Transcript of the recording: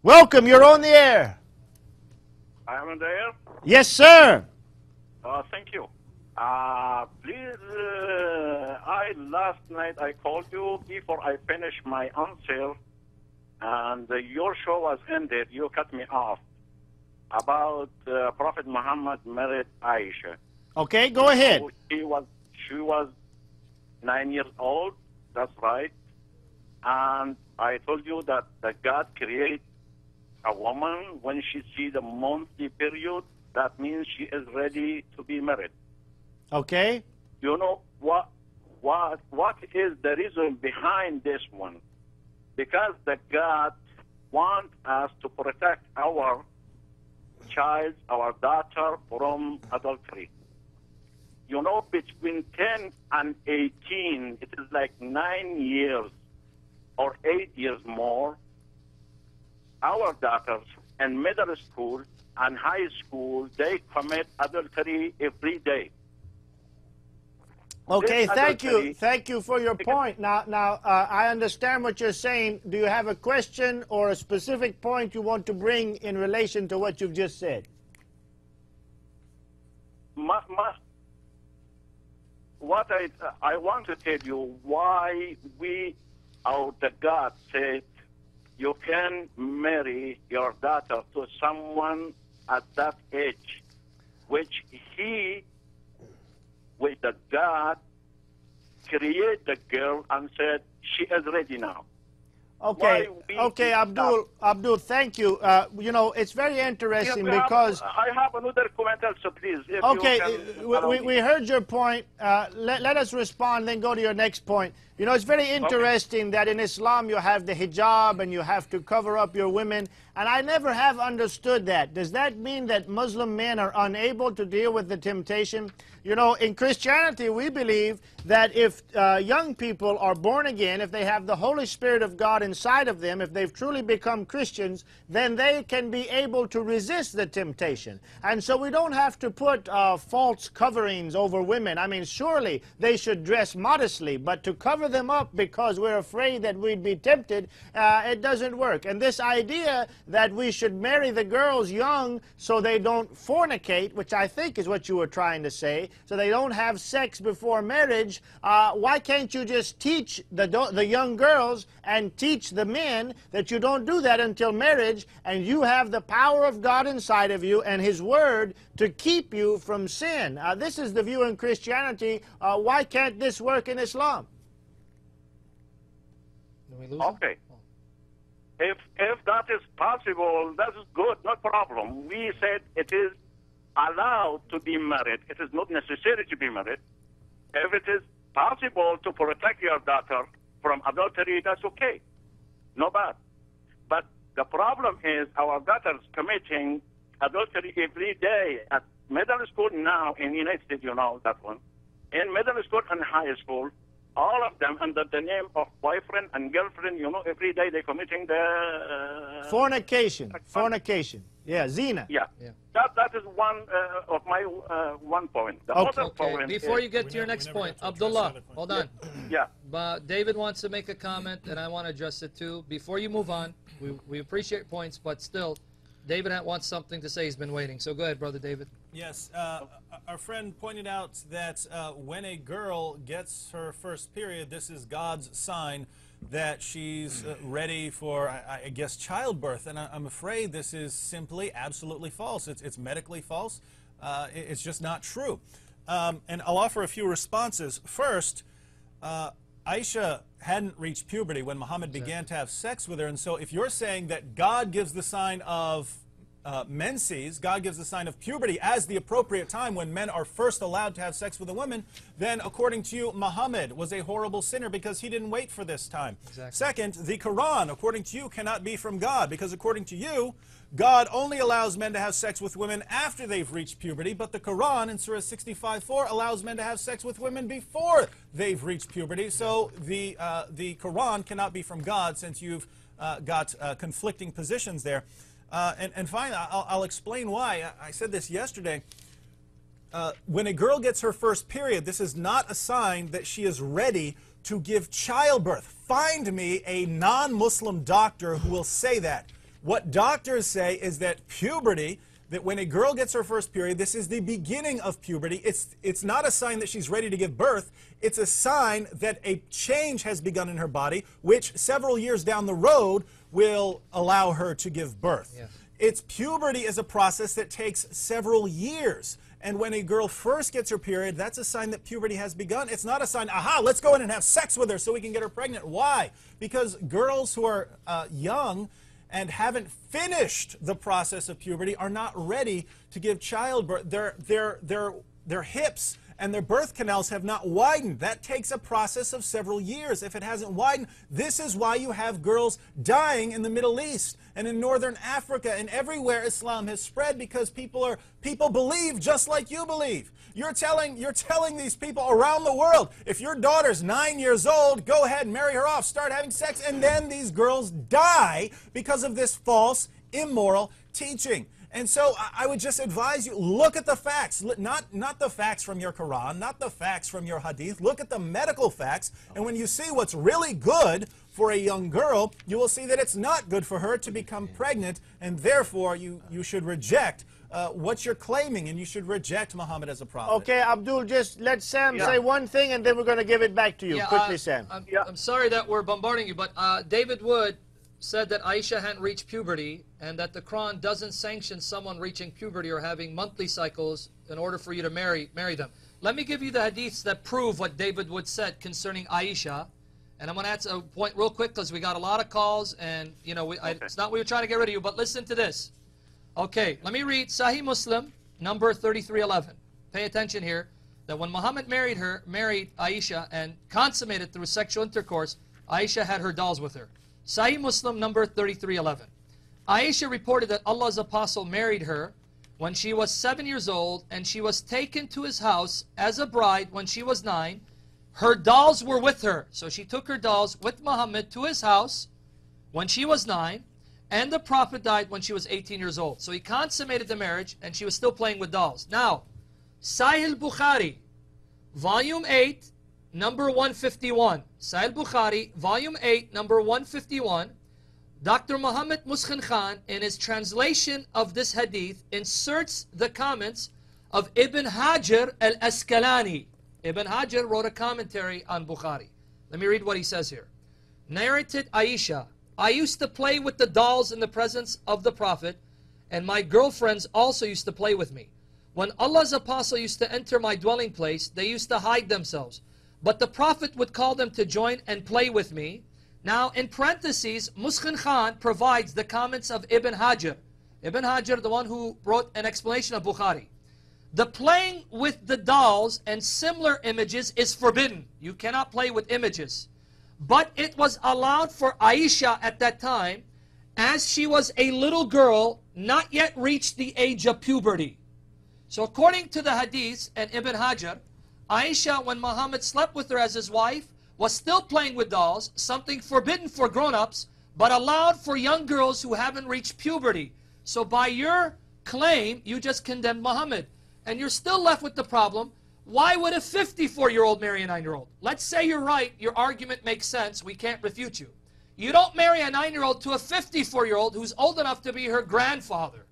Welcome, you're on the air. I am there. Yes, sir. Thank you. Please, last night I called you before I finished my answer, and your show was ended. You cut me off about Prophet Muhammad married Aisha. Okay, go ahead. So she was 9 years old. That's right. And I told you that God created a woman when she sees the monthly period. That means she is ready to be married. Okay. You know what is the reason behind this one? Because the God wants us to protect our child, our daughter from adultery. You know, between 10 and 18, it is like 9 years or 8 years more. Our daughters in middle school and high school, they commit adultery every day. Okay, thank you for your point. Now, I understand what you're saying. Do you have a question or a specific point you want to bring in relation to what you've just said? What I want to tell you why the God said you can marry your daughter to someone at that age, which with the God, create the girl and said, she is ready now. Okay, Abdul, thank you. You know, it's very interesting because... I have another comment also, please. Okay, we heard your point. Let us respond, then go to your next point. You know, it's very interesting that in Islam you have the hijab and you have to cover up your women, and I never have understood that. Does that mean that Muslim men are unable to deal with the temptation? You know, in Christianity we believe that if young people are born again, if they have the Holy Spirit of God inside of them, if they've truly become Christians, then they can be able to resist the temptation. And so we don't have to put false coverings over women. I mean, surely they should dress modestly, but to cover them up because we're afraid that we'd be tempted, it doesn't work. And this idea that we should marry the girls young so they don't fornicate, which I think is what you were trying to say, so they don't have sex before marriage, why can't you just teach the young girls and teach the men that you don't do that until marriage, and you have the power of God inside of you and His Word to keep you from sin? This is the view in Christianity. Why can't this work in Islam? Okay. If that is possible, that is good, no problem. We said it is allowed to be married. It is not necessary to be married. If it is possible to protect your daughter from adultery, that's okay. No bad. But the problem is our daughters committing adultery every day at middle school now in the United States, you know that one. In middle school and high school, all of them under the name of boyfriend and girlfriend, you know, every day they're committing the... fornication. Yeah, zina. Yeah. That is one of my one point. The other point before you get to your next point, Abdullah, hold on. Yeah. But David wants to make a comment, and I want to address it too. Before you move on, we appreciate points, but still, David wants something to say. He's been waiting. So go ahead, Brother David. Yes, our friend pointed out that when a girl gets her first period, this is God's sign that she's ready for, I guess, childbirth. And I'm afraid this is simply absolutely false. It's medically false. It's just not true. And I'll offer a few responses. First, Aisha hadn't reached puberty when Muhammad began to have sex with her. And so if you're saying that God gives the sign of menses, God gives the sign of puberty as the appropriate time when men are first allowed to have sex with a woman, then according to you, Muhammad was a horrible sinner because he didn't wait for this time. Exactly. Second, the Quran, according to you, cannot be from God because according to you, God only allows men to have sex with women after they've reached puberty, but the Quran in Surah 65:4 allows men to have sex with women before they've reached puberty. So the Quran cannot be from God since you've got conflicting positions there. And finally, I'll explain why. I said this yesterday. When a girl gets her first period, this is not a sign that she is ready to give childbirth. Find me a non-Muslim doctor who will say that. What doctors say is that puberty, that when a girl gets her first period, this is the beginning of puberty. It's not a sign that she's ready to give birth. It's a sign that a change has begun in her body, which several years down the road will allow her to give birth. Yeah. It's puberty is a process that takes several years. And when a girl first gets her period, that's a sign that puberty has begun. It's not a sign, aha, let's go in and have sex with her so we can get her pregnant. Why? Because girls who are young and haven't finished the process of puberty are not ready to give childbirth. Their hips and their birth canals have not widened. That takes a process of several years. If it hasn't widened, this is why you have girls dying in the Middle East and in Northern Africa and everywhere Islam has spread, because people believe just like you believe. You're telling these people around the world, if your daughter's 9 years old, go ahead and marry her off, start having sex, and then these girls die because of this false, immoral teaching. And so I would just advise you, look at the facts, not the facts from your Quran, not the facts from your Hadith. Look at the medical facts, and when you see what's really good for a young girl, you will see that it's not good for her to become pregnant, and therefore you should reject what you're claiming, and you should reject Muhammad as a prophet. Okay, Abdul, just let Sam say one thing, and then we're going to give it back to you. Quickly, Sam. I'm sorry that we're bombarding you, but David Wood said that Aisha hadn't reached puberty, and that the Quran doesn't sanction someone reaching puberty or having monthly cycles in order for you to marry them. Let me give you the hadiths that prove what David Wood said concerning Aisha, and I'm going to add a point real quick because we got a lot of calls, and you know it's not we were trying to get rid of you, but listen to this. Okay, let me read Sahih Muslim, number 3311. Pay attention here, that when Muhammad married Aisha and consummated through sexual intercourse, Aisha had her dolls with her. Sahih Muslim number 3311. Aisha reported that Allah's apostle married her when she was 7 years old, and she was taken to his house as a bride when she was 9. Her dolls were with her. So she took her dolls with Muhammad to his house when she was 9, and the Prophet died when she was 18 years old. So he consummated the marriage, and she was still playing with dolls. Now, Sahih Bukhari, volume 8, number 151. Sahih Bukhari, volume 8, number 151. Dr. Muhammad Muskhin Khan, in his translation of this hadith, inserts the comments of Ibn Hajar al-Asqalani. Ibn Hajar wrote a commentary on Bukhari. Let me read what he says here. Narrated Aisha, I used to play with the dolls in the presence of the Prophet, and my girlfriends also used to play with me. When Allah's apostle used to enter my dwelling place, they used to hide themselves. But the Prophet would call them to join and play with me. Now, in parentheses, Muskhin Khan provides the comments of Ibn Hajar. Ibn Hajar, the one who wrote an explanation of Bukhari. The playing with the dolls and similar images is forbidden. You cannot play with images. But it was allowed for Aisha at that time, as she was a little girl, not yet reached the age of puberty. So according to the hadiths and Ibn Hajar, Aisha, when Muhammad slept with her as his wife, was still playing with dolls, something forbidden for grown-ups, but allowed for young girls who haven't reached puberty. So by your claim, you just condemned Muhammad. And you're still left with the problem, why would a 54-year-old marry a 9-year-old? Let's say you're right, your argument makes sense, we can't refute you. You don't marry a 9-year-old to a 54-year-old who's old enough to be her grandfather.